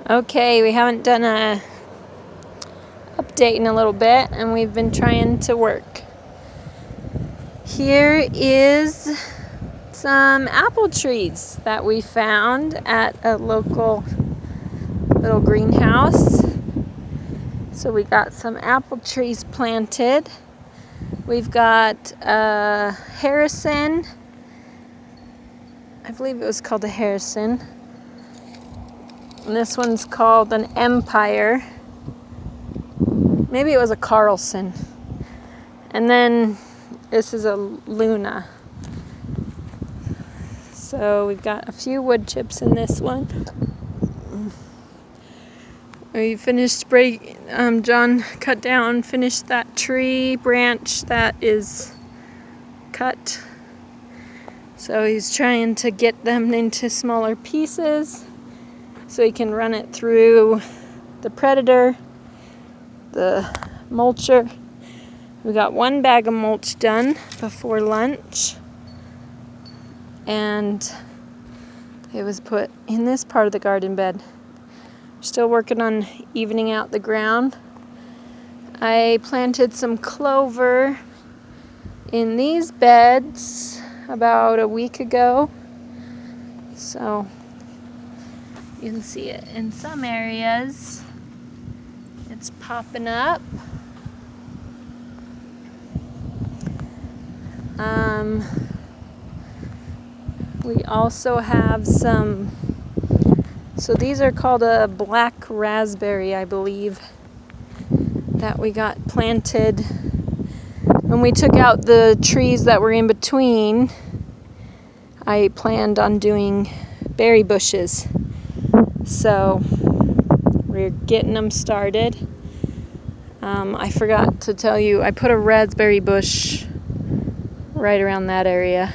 Okay, we haven't done a update in a little bit, and we've been trying to work. Here is some apple trees that we found at a local little greenhouse. So we got some apple trees planted. We've got a Harrison. I believe it was called a Harrison. And this one's called an Empire. Maybe it was a Carlson. And then this is a Luna. So we've got a few wood chips in this one. We finished John finished that tree branch that is cut. So he's trying to get them into smaller pieces so he can run it through the Predator, the mulcher. We got one bag of mulch done before lunch, and it was put in this part of the garden bed. Still working on evening out the ground. I planted some clover in these beds about a week ago, so you can see it in some areas. It's popping up. We also have some, so these are called a black raspberry, I believe, that we got planted. When we took out the trees that were in between, I planned on doing berry bushes. So we're getting them started. I forgot to tell you, I put a raspberry bush right around that area.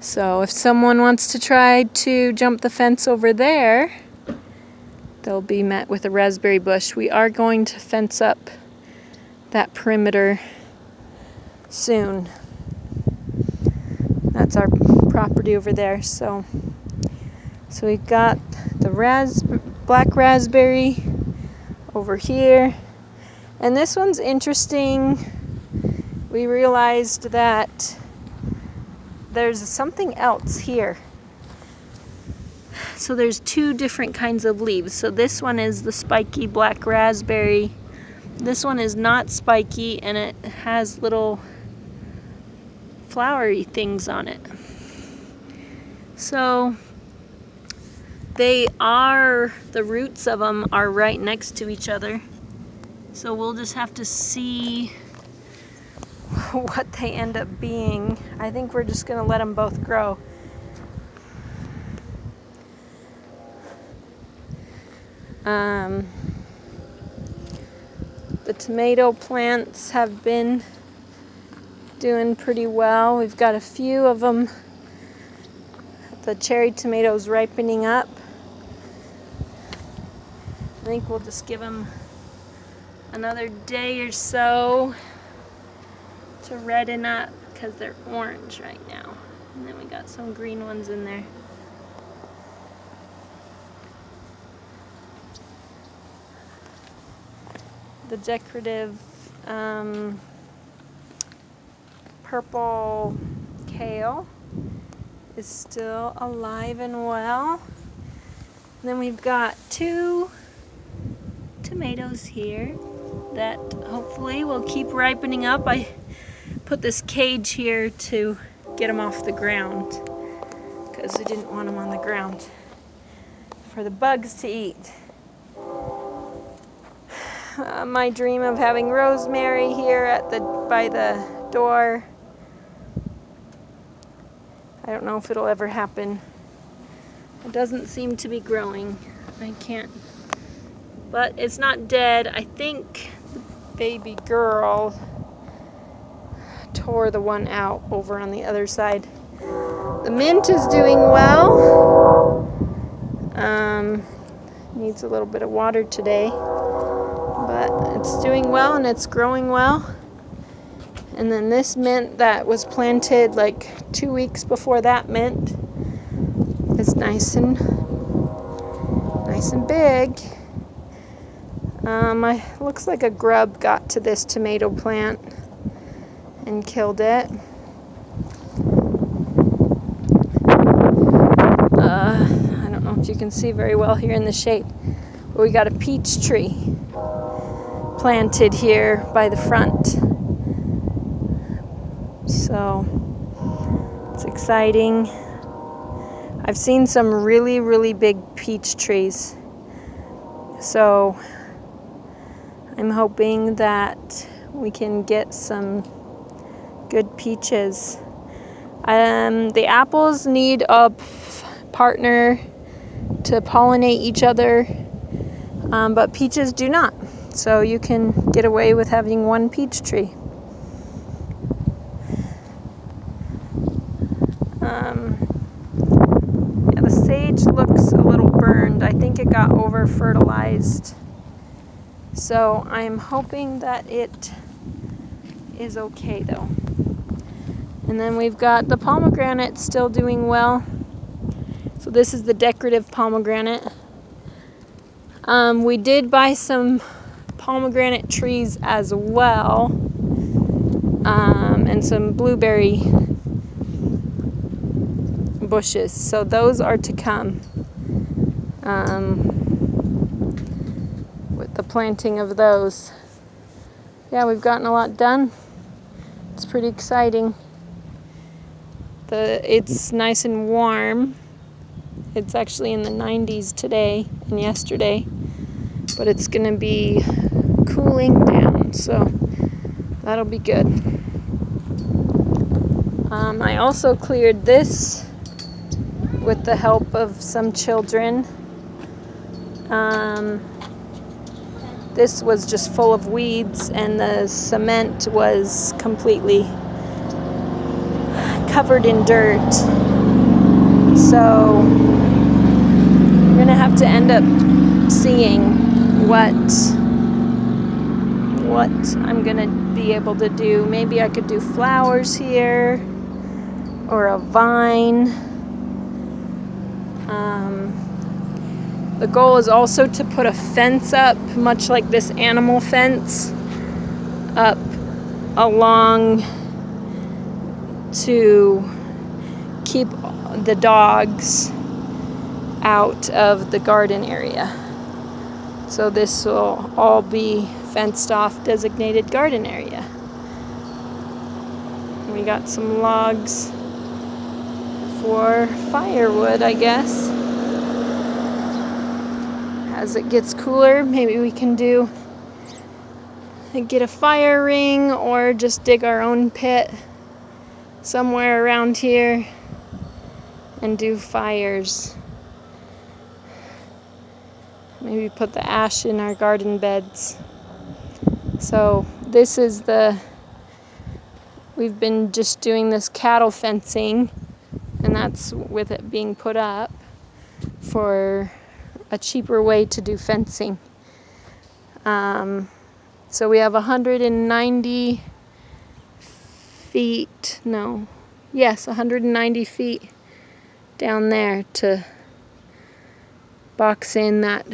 So if someone wants to try to jump the fence over there, they'll be met with a raspberry bush. We are going to fence up that perimeter soon. That's our property over there. So we've got the black raspberry over here. And this one's interesting. We realized that there's something else here. So there's two different kinds of leaves. So this one is the spiky black raspberry. This one is not spiky, and it has little flowery things on it. So the roots of them are right next to each other. So we'll just have to see what they end up being. I think we're just going to let them both grow. The tomato plants have been doing pretty well. We've got a few of them. The cherry tomatoes ripening up. I think we'll just give them another day or so to redden up because they're orange right now. And then we got some green ones in there. The decorative purple kale is still alive and well. And then we've got two tomatoes here that hopefully will keep ripening up. I put this cage here to get them off the ground because I didn't want them on the ground for the bugs to eat. My dream of having rosemary here by the door, I don't know if it'll ever happen. It doesn't seem to be growing. I can't, but it's not dead. I think the baby girl tore the one out over on the other side. The mint is doing well. Needs a little bit of water today, but it's doing well and it's growing well. And then this mint that was planted like 2 weeks before that mint is nice and nice and big. Looks like a grub got to this tomato plant and killed it. I don't know if you can see very well here in the shade, but we got a peach tree planted here by the front. So it's exciting. I've seen some really, really big peach trees. So I'm hoping that we can get some good peaches. The apples need a partner to pollinate each other, but peaches do not. So you can get away with having one peach tree. Yeah, the sage looks a little burned. I think it got over fertilized. So I'm hoping that it is okay though. And then we've got the pomegranate still doing well. So this is the decorative pomegranate. We did buy some pomegranate trees as well, and some blueberry bushes. So those are to come with the planting of those. Yeah, we've gotten a lot done. It's pretty exciting. It's nice and warm. It's actually in the 90s today and yesterday, but it's going to be cooling down, so that'll be good. I also cleared this with the help of some children. This was just full of weeds, and the cement was completely covered in dirt. So we're gonna have to end up seeing what I'm gonna be able to do. Maybe I could do flowers here or a vine. The goal is also to put a fence up, much like this animal fence, up along to keep the dogs out of the garden area. So this will all be fenced off, designated garden area. We got some logs for firewood, I guess. As it gets cooler, maybe we can get a fire ring or just dig our own pit somewhere around here and do fires. Maybe put the ash in our garden beds. So this is we've been just doing this cattle fencing, and that's with it being put up for a cheaper way to do fencing. So we have 190 feet, 190 feet down there to box in that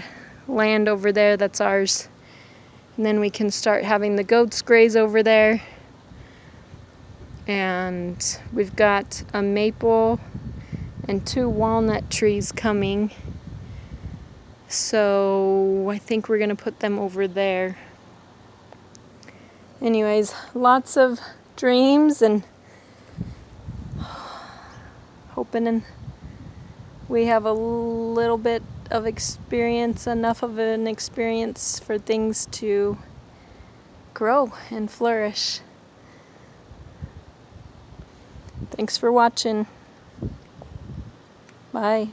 land over there that's ours. And then we can start having the goats graze over there. And we've got a maple and 2 walnut trees coming. So I think we're going to put them over there. Anyways, lots of dreams and hoping we have a little bit of experience, enough of an experience for things to grow and flourish. Thanks for watching. Bye.